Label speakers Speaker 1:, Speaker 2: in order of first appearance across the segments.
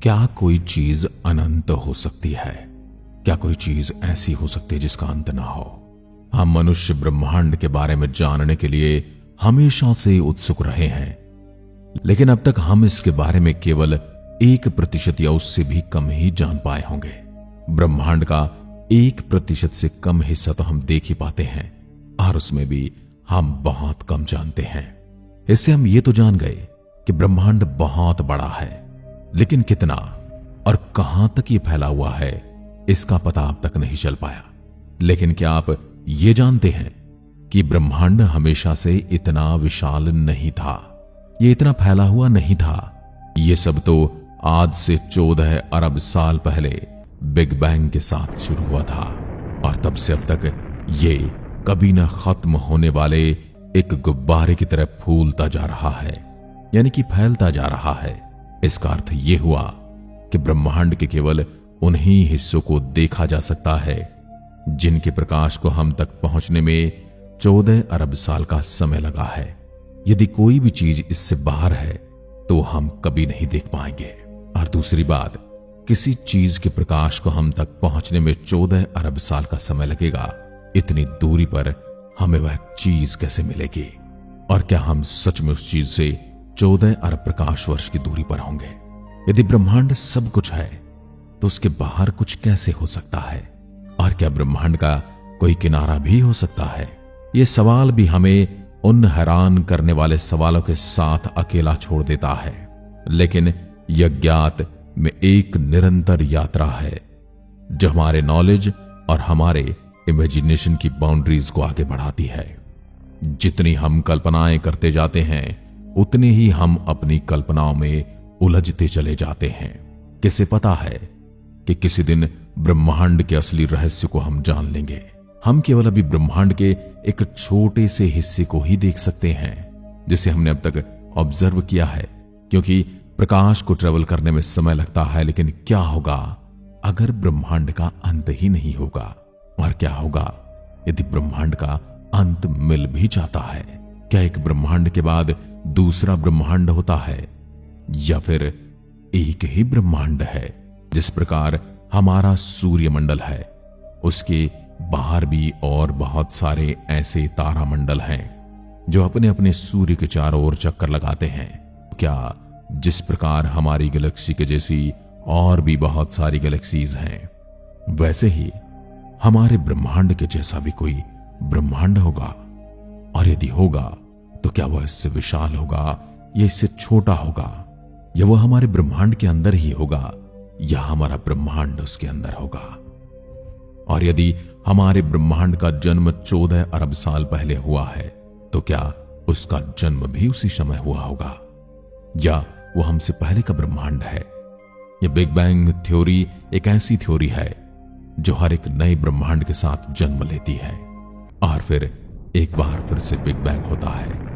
Speaker 1: क्या कोई चीज अनंत हो सकती है? क्या कोई चीज ऐसी हो सकती है जिसका अंत ना हो? हम मनुष्य ब्रह्मांड के बारे में जानने के लिए हमेशा से उत्सुक रहे हैं, लेकिन अब तक हम इसके बारे में केवल 1% या उससे भी कम ही जान पाए होंगे। ब्रह्मांड का 1% से कम हिस्सा तो हम देख ही पाते हैं, और उसमें भी हम बहुत कम जानते हैं। इससे हम ये तो जान गए कि ब्रह्मांड बहुत बड़ा है, लेकिन कितना और कहां तक ये फैला हुआ है इसका पता अब तक नहीं चल पाया। लेकिन क्या आप ये जानते हैं कि ब्रह्मांड हमेशा से इतना विशाल नहीं था, ये इतना फैला हुआ नहीं था। ये सब तो आज से 14 अरब साल पहले बिग बैंग के साथ शुरू हुआ था, और तब से अब तक ये कभी न खत्म होने वाले एक गुब्बारे की तरह फूलता जा रहा है, यानी कि फैलता जा रहा है। इसका अर्थ यह हुआ कि ब्रह्मांड के केवल उन्हीं हिस्सों को देखा जा सकता है जिनके प्रकाश को हम तक पहुंचने में 14 अरब साल का समय लगा है। यदि कोई भी चीज इससे बाहर है तो हम कभी नहीं देख पाएंगे। और दूसरी बात, किसी चीज के प्रकाश को हम तक पहुंचने में 14 अरब साल का समय लगेगा, इतनी दूरी पर हमें वह चीज कैसे मिलेगी? और क्या हम सच में उस चीज से 14 अरब प्रकाश वर्ष की दूरी पर होंगे? यदि ब्रह्मांड सब कुछ है तो उसके बाहर कुछ कैसे हो सकता है? और क्या ब्रह्मांड का कोई किनारा भी हो सकता है? यह सवाल भी हमें उन हैरान करने वाले सवालों के साथ अकेला छोड़ देता है। लेकिन यह ज्ञात में एक निरंतर यात्रा है जो हमारे नॉलेज और हमारे इमेजिनेशन की बाउंड्रीज को आगे बढ़ाती है। जितनी हम कल्पनाएं करते जाते हैं उतनी ही हम अपनी कल्पनाओं में उलझते चले जाते हैं। किसे पता है कि किसी दिन ब्रह्मांड के असली रहस्य को हम जान लेंगे। हम केवल अभी ब्रह्मांड के एक छोटे से हिस्से को ही देख सकते हैं जिसे हमने अब तक ऑब्जर्व किया है, क्योंकि प्रकाश को ट्रेवल करने में समय लगता है। लेकिन क्या होगा अगर ब्रह्मांड का अंत ही नहीं होगा? और क्या होगा यदि ब्रह्मांड का अंत मिल भी जाता है? क्या एक ब्रह्मांड के बाद दूसरा ब्रह्मांड होता है, या फिर एक ही ब्रह्मांड है? जिस प्रकार हमारा सूर्यमंडल है, उसके बाहर भी और बहुत सारे ऐसे तारामंडल हैं जो अपने अपने सूर्य के चारों ओर चक्कर लगाते हैं। क्या जिस प्रकार हमारी गैलेक्सी के जैसी और भी बहुत सारी गैलेक्सीज हैं, वैसे ही हमारे ब्रह्मांड के जैसा भी कोई ब्रह्मांड होगा? और यदि होगा तो क्या वह इससे विशाल होगा या इससे छोटा होगा? या वह हमारे ब्रह्मांड के अंदर ही होगा या हमारा ब्रह्मांड उसके अंदर होगा? और यदि हमारे ब्रह्मांड का जन्म 14 अरब साल पहले हुआ है तो क्या उसका जन्म भी उसी समय हुआ होगा, या वो हमसे पहले का ब्रह्मांड है? यह बिग बैंग थ्योरी एक ऐसी थ्योरी है जो हर एक नए ब्रह्मांड के साथ जन्म लेती है और फिर एक बार फिर से बिग बैंग होता है।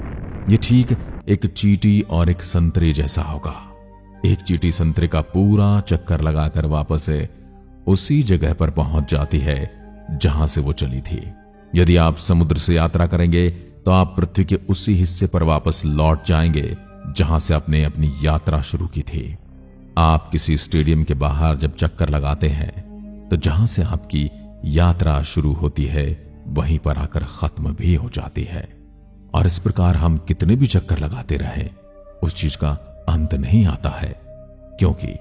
Speaker 1: यह ठीक एक चींटी और एक संतरे जैसा होगा। एक चींटी संतरे का पूरा चक्कर लगाकर वापस उसी जगह पर पहुंच जाती है जहां से वो चली थी। यदि आप समुद्र से यात्रा करेंगे तो आप पृथ्वी के उसी हिस्से पर वापस लौट जाएंगे जहां से आपने अपनी यात्रा शुरू की थी। आप किसी स्टेडियम के बाहर जब चक्कर लगाते हैं तो जहां से आपकी यात्रा शुरू होती है वहीं पर आकर खत्म भी हो जाती है। और इस प्रकार हम कितने भी चक्कर लगाते रहें, उस चीज का अंत नहीं आता है। क्योंकि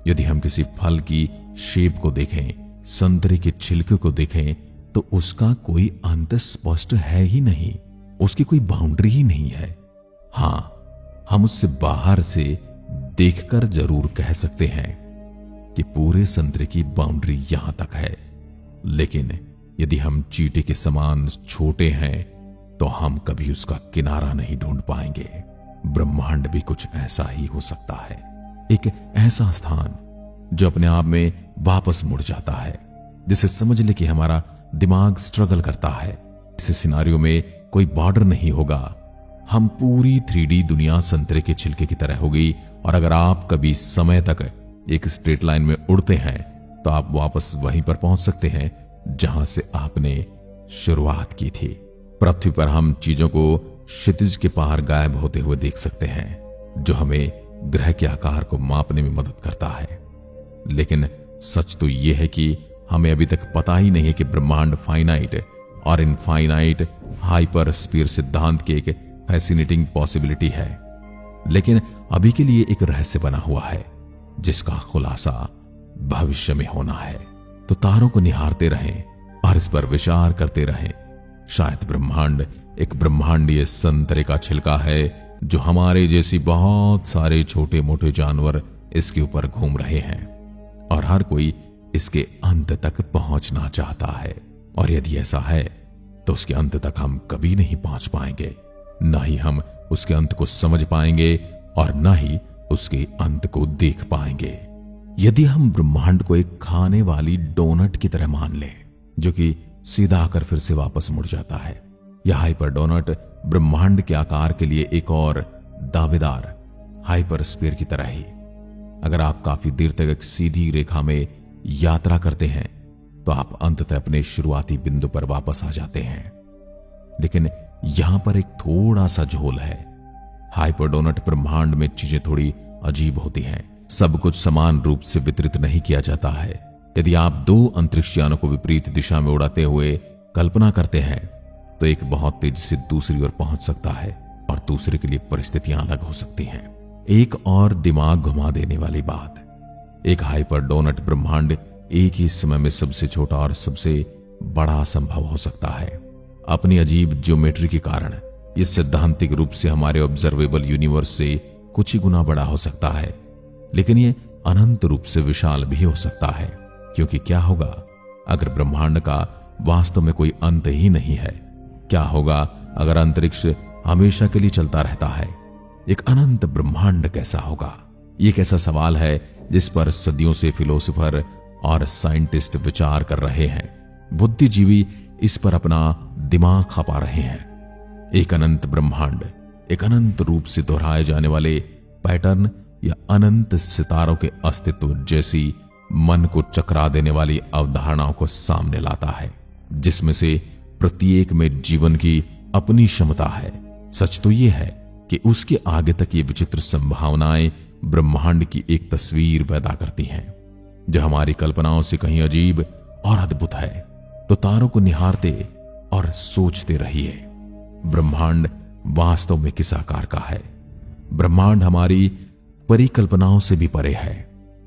Speaker 1: यदि हम किसी फल की शेप को देखें, संतरे के छिलके को देखें, तो उसका कोई अंत स्पष्ट है ही नहीं, उसकी कोई बाउंड्री ही नहीं है। हां, हम उससे बाहर से देखकर जरूर कह सकते हैं कि पूरे संतरे की बाउंड्री यहां तक है। लेकिन यदि हम चींटी के समान छोटे हैं तो हम कभी उसका किनारा नहीं ढूंढ पाएंगे। ब्रह्मांड भी कुछ ऐसा ही हो सकता है, एक ऐसा स्थान जो अपने आप में वापस मुड़ जाता है, जिसे समझ ले कि हमारा दिमाग स्ट्रगल करता है। इस सिनारियो में कोई बॉर्डर नहीं होगा। हम पूरी 3D दुनिया संतरे के छिलके की तरह होगी, और अगर आप कभी समय तक एक स्ट्रेट लाइन में उड़ते हैं तो आप वापस वहीं पर पहुंच सकते हैं जहां से आपने शुरुआत की थी। पृथ्वी पर हम चीजों को क्षितिज के पार गायब होते हुए देख सकते हैं, जो हमें ग्रह के आकार को मापने में मदद करता है। लेकिन सच तो यह है कि हमें अभी तक पता ही नहीं है कि ब्रह्मांड फाइनाइट और इनफाइनाइट हाइपर स्पीयर सिद्धांत की एक फैसिनेटिंग पॉसिबिलिटी है, लेकिन अभी के लिए एक रहस्य बना हुआ है जिसका खुलासा भविष्य में होना है। तो तारों को निहारते रहें और इस पर विचार करते रहें। शायद ब्रह्मांड एक ब्रह्मांडीय संतरे का छिलका है जो हमारे जैसी बहुत सारे छोटे मोटे जानवर इसके ऊपर घूम रहे हैं और हर कोई इसके अंत तक पहुंचना चाहता है। और यदि ऐसा है तो उसके अंत तक हम कभी नहीं पहुंच पाएंगे, न ही हम उसके अंत को समझ पाएंगे और न ही उसके अंत को देख पाएंगे। यदि हम ब्रह्मांड को एक खाने वाली डोनट की तरह मान लें जो कि सीधा आकर फिर से वापस मुड़ जाता है, यह हाइपर डोनट ब्रह्मांड के आकार के लिए एक और दावेदार हाइपर स्फीयर की तरह ही। अगर आप काफी देर तक एक सीधी रेखा में यात्रा करते हैं तो आप अंततः अपने शुरुआती बिंदु पर वापस आ जाते हैं, लेकिन यहां पर एक थोड़ा सा झोल है। हाइपर डोनट ब्रह्मांड में चीजें थोड़ी अजीब होती हैं। सब कुछ समान रूप से वितरित नहीं किया जाता है। यदि आप दो अंतरिक्ष यानों को विपरीत दिशा में उड़ाते हुए कल्पना करते हैं तो एक बहुत तेजी से दूसरी ओर पहुंच सकता है और दूसरे के लिए परिस्थितियां अलग हो सकती हैं। एक और दिमाग घुमा देने वाली बात, एक हाइपर डोनट ब्रह्मांड एक ही समय में सबसे छोटा और सबसे बड़ा संभव हो सकता है। अपनी अजीब ज्योमेट्री के कारण यह सैद्धांतिक रूप से हमारे ऑब्जर्वेबल यूनिवर्स से कुछ ही गुना बड़ा हो सकता है, लेकिन यह अनंत रूप से विशाल भी हो सकता है। क्योंकि क्या होगा अगर ब्रह्मांड का वास्तव में कोई अंत ही नहीं है? क्या होगा अगर अंतरिक्ष हमेशा के लिए चलता रहता है? एक अनंत ब्रह्मांड कैसा होगा? ये एक ऐसा सवाल है जिस पर सदियों से फिलोसोफर और साइंटिस्ट विचार कर रहे हैं। बुद्धिजीवी इस पर अपना दिमाग खपा रहे हैं। एक अनंत ब्रह्मांड, एक अनंत रूप से दोहराए जाने वाले पैटर्न या अनंत सितारों के अस्तित्व जैसी मन को चकरा देने वाली अवधारणाओं को सामने लाता है, जिसमें से प्रत्येक में जीवन की अपनी क्षमता है। सच तो यह है कि उसके आगे तक ये विचित्र संभावनाएं ब्रह्मांड की एक तस्वीर पैदा करती हैं जो हमारी कल्पनाओं से कहीं अजीब और अद्भुत है। तो तारों को निहारते और सोचते रहिए, ब्रह्मांड वास्तव में किस आकार का है? ब्रह्मांड हमारी परिकल्पनाओं से भी परे है,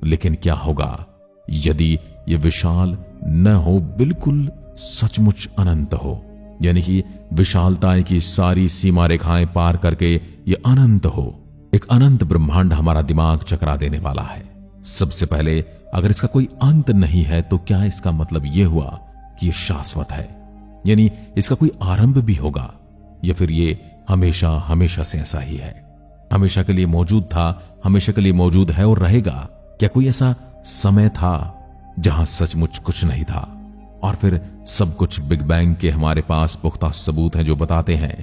Speaker 1: लेकिन क्या होगा यदि यह विशाल न हो, बिल्कुल सचमुच अनंत हो? यानी कि विशालता की सारी सीमा रेखाएं पार करके यह अनंत हो। एक अनंत ब्रह्मांड हमारा दिमाग चकरा देने वाला है। सबसे पहले, अगर इसका कोई अंत नहीं है तो क्या इसका मतलब यह हुआ कि यह शाश्वत है? यानी इसका कोई आरंभ भी होगा, या फिर ये हमेशा हमेशा से ऐसा ही है? हमेशा के लिए मौजूद था, हमेशा के लिए मौजूद है और रहेगा? क्या कोई ऐसा समय था जहां सचमुच कुछ नहीं था और फिर सब कुछ बिग बैंग के हमारे पास पुख्ता सबूत हैं जो बताते हैं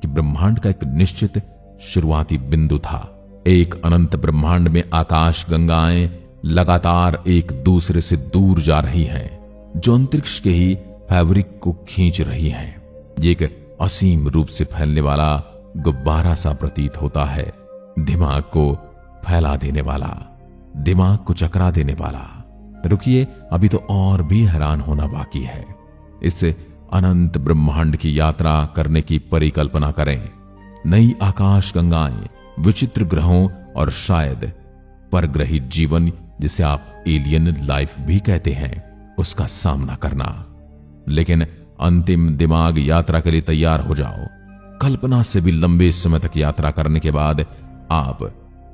Speaker 1: कि ब्रह्मांड का एक निश्चित शुरुआती बिंदु था? एक अनंत ब्रह्मांड में आकाश गंगाएं लगातार एक दूसरे से दूर जा रही हैं, जो अंतरिक्ष के ही फैब्रिक को खींच रही हैं। ये एक असीम रूप से फैलने वाला गुब्बारा सा प्रतीत होता है, दिमाग को फैला देने वाला, दिमाग को चकरा देने वाला। रुकिए, अभी तो और भी हैरान होना बाकी है। इस अनंत ब्रह्मांड की यात्रा करने की परिकल्पना करें। नई आकाश गंगाएं, विचित्र ग्रहों और शायद परग्रही जीवन, जिसे आप एलियन लाइफ भी कहते हैं, उसका सामना करना। लेकिन अंतिम दिमाग यात्रा के लिए तैयार हो जाओ। कल्पना से भी लंबे समय तक यात्रा करने के बाद आप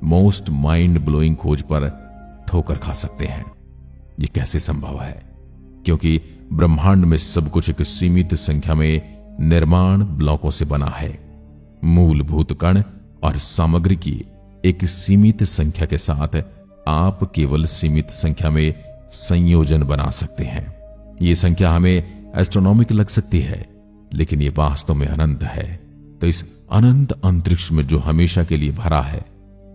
Speaker 1: मोस्ट माइंड ब्लोइंग खोज पर ठोकर खा सकते हैं। यह कैसे संभव है? क्योंकि ब्रह्मांड में सब कुछ एक सीमित संख्या में निर्माण ब्लॉकों से बना है। मूलभूत कण और सामग्री की एक सीमित संख्या के साथ आप केवल सीमित संख्या में संयोजन बना सकते हैं। यह संख्या हमें एस्ट्रोनॉमिकल लग सकती है, लेकिन यह वास्तव में अनंत है। तो इस अनंत अंतरिक्ष में जो हमेशा के लिए भरा है,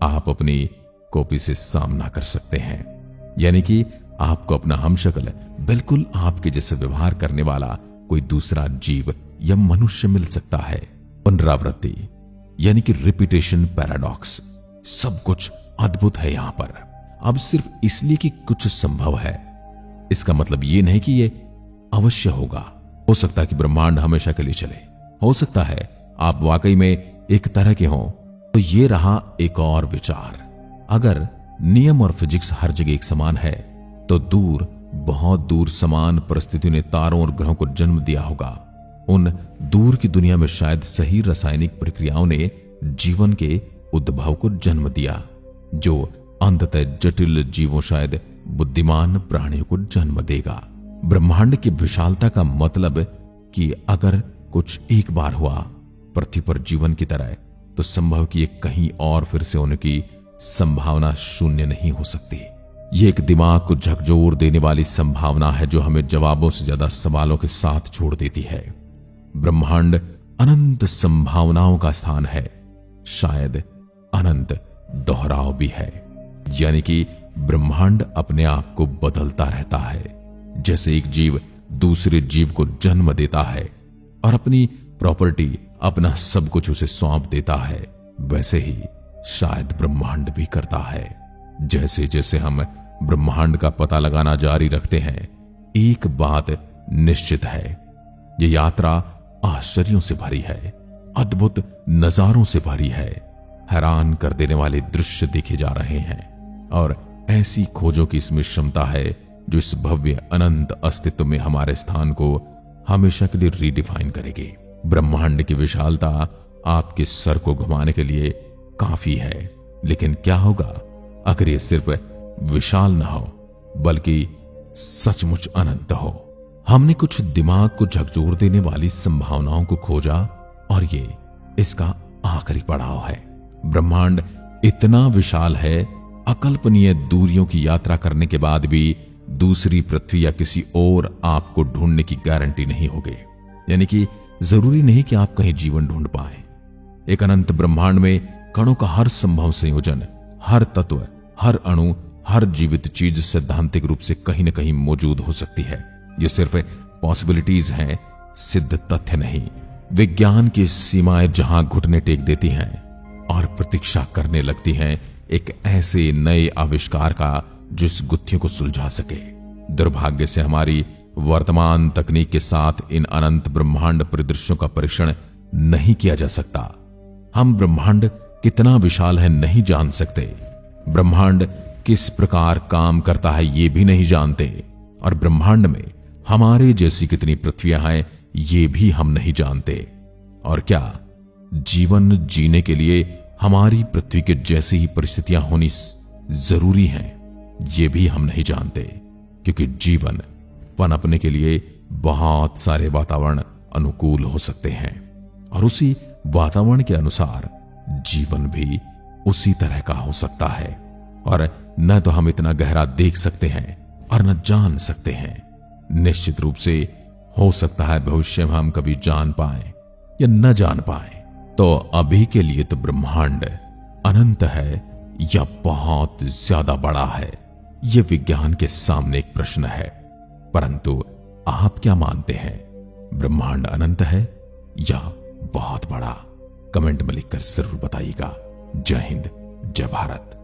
Speaker 1: आप अपनी कॉपी से सामना कर सकते हैं। यानी कि आपको अपना हमशक्ल, बिल्कुल आपके जैसे व्यवहार करने वाला कोई दूसरा जीव या मनुष्य मिल सकता है। पुनरावृत्ति यानी कि रिपीटेशन पैराडॉक्स, सब कुछ अद्भुत है यहां पर। अब सिर्फ इसलिए कि कुछ संभव है, इसका मतलब यह नहीं कि यह अवश्य होगा। हो सकता है कि ब्रह्मांड हमेशा के लिए चले, हो सकता है आप वाकई में एक तरह के हों। तो ये रहा एक और विचार। अगर नियम और फिजिक्स हर जगह एक समान है, तो दूर, बहुत दूर समान परिस्थितियों ने तारों और ग्रहों को जन्म दिया होगा। उन दूर की दुनिया में शायद सही रासायनिक प्रक्रियाओं ने जीवन के उद्भव को जन्म दिया, जो अंततः जटिल जीवों, शायद बुद्धिमान प्राणियों को जन्म देगा। ब्रह्मांड की विशालता का मतलब कि अगर कुछ एक बार हुआ पृथ्वी पर जीवन की तरह, तो संभव कि ये कहीं और फिर से होने की संभावना शून्य नहीं हो सकती। ये एक दिमाग को झकझोर देने वाली संभावना है, जो हमें जवाबों से ज्यादा सवालों के साथ छोड़ देती है। ब्रह्मांड अनंत संभावनाओं का स्थान है, शायद अनंत दोहराव भी है। यानी कि ब्रह्मांड अपने आप को बदलता रहता है। जैसे एक जीव दूसरे जीव को जन्म देता है और अपनी प्रॉपर्टी, अपना सब कुछ उसे सौंप देता है, वैसे ही शायद ब्रह्मांड भी करता है। जैसे जैसे हम ब्रह्मांड का पता लगाना जारी रखते हैं, एक बात निश्चित है, यह यात्रा आश्चर्यों से भरी है, अद्भुत नजारों से भरी है। हैरान कर देने वाले दृश्य देखे जा रहे हैं और ऐसी खोजों की इसमें क्षमता है जो इस भव्य अनंत अस्तित्व में हमारे स्थान को हमेशा के लिए रीडिफाइन करेगी। ब्रह्मांड की विशालता आपके सर को घुमाने के लिए काफी है, लेकिन क्या होगा अगर ये सिर्फ विशाल न हो, बल्कि सचमुच अनंत हो। हमने कुछ दिमाग को झकझोर देने वाली संभावनाओं को खोजा और ये इसका आखिरी पड़ाव है। ब्रह्मांड इतना विशाल है, अकल्पनीय दूरियों की यात्रा करने के बाद भी दूसरी पृथ्वी या किसी और आपको ढूंढने की गारंटी नहीं होगी। यानी कि जरूरी नहीं कि आप कहीं जीवन ढूंढ पाए। एक अनंत ब्रह्मांड में कणों का हर संभव संयोजन, हर तत्व, हर अणु, हर जीवित चीज सैद्धांतिक रूप से कहीं न कहीं मौजूद हो सकती है। ये सिर्फ पॉसिबिलिटीज हैं, सिद्ध तथ्य नहीं। विज्ञान की सीमाएं जहां घुटने टेक देती हैं और प्रतीक्षा करने लगती हैं एक ऐसे नए आविष्कार का जो इस गुत्थियों को सुलझा सके। दुर्भाग्य से हमारी वर्तमान तकनीक के साथ इन अनंत ब्रह्मांड परिदृश्यों का परीक्षण नहीं किया जा सकता। हम ब्रह्मांड कितना विशाल है नहीं जान सकते, ब्रह्मांड किस प्रकार काम करता है ये भी नहीं जानते, और ब्रह्मांड में हमारे जैसी कितनी पृथ्वियां हैं ये भी हम नहीं जानते। और क्या जीवन जीने के लिए हमारी पृथ्वी के जैसी ही परिस्थितियां होनी जरूरी हैं, ये भी हम नहीं जानते, क्योंकि जीवन पनपने के लिए बहुत सारे वातावरण अनुकूल हो सकते हैं और उसी वातावरण के अनुसार जीवन भी उसी तरह का हो सकता है। और न तो हम इतना गहरा देख सकते हैं और न जान सकते हैं। निश्चित रूप से हो सकता है भविष्य में हम कभी जान पाए या न जान पाए। तो अभी के लिए तो ब्रह्मांड अनंत है या बहुत ज्यादा बड़ा है, यह विज्ञान के सामने एक प्रश्न है। परंतु आप क्या मानते हैं, ब्रह्मांड अनंत है या बहुत बड़ा? कमेंट में लिखकर जरूर बताइएगा। जय हिंद, जय भारत।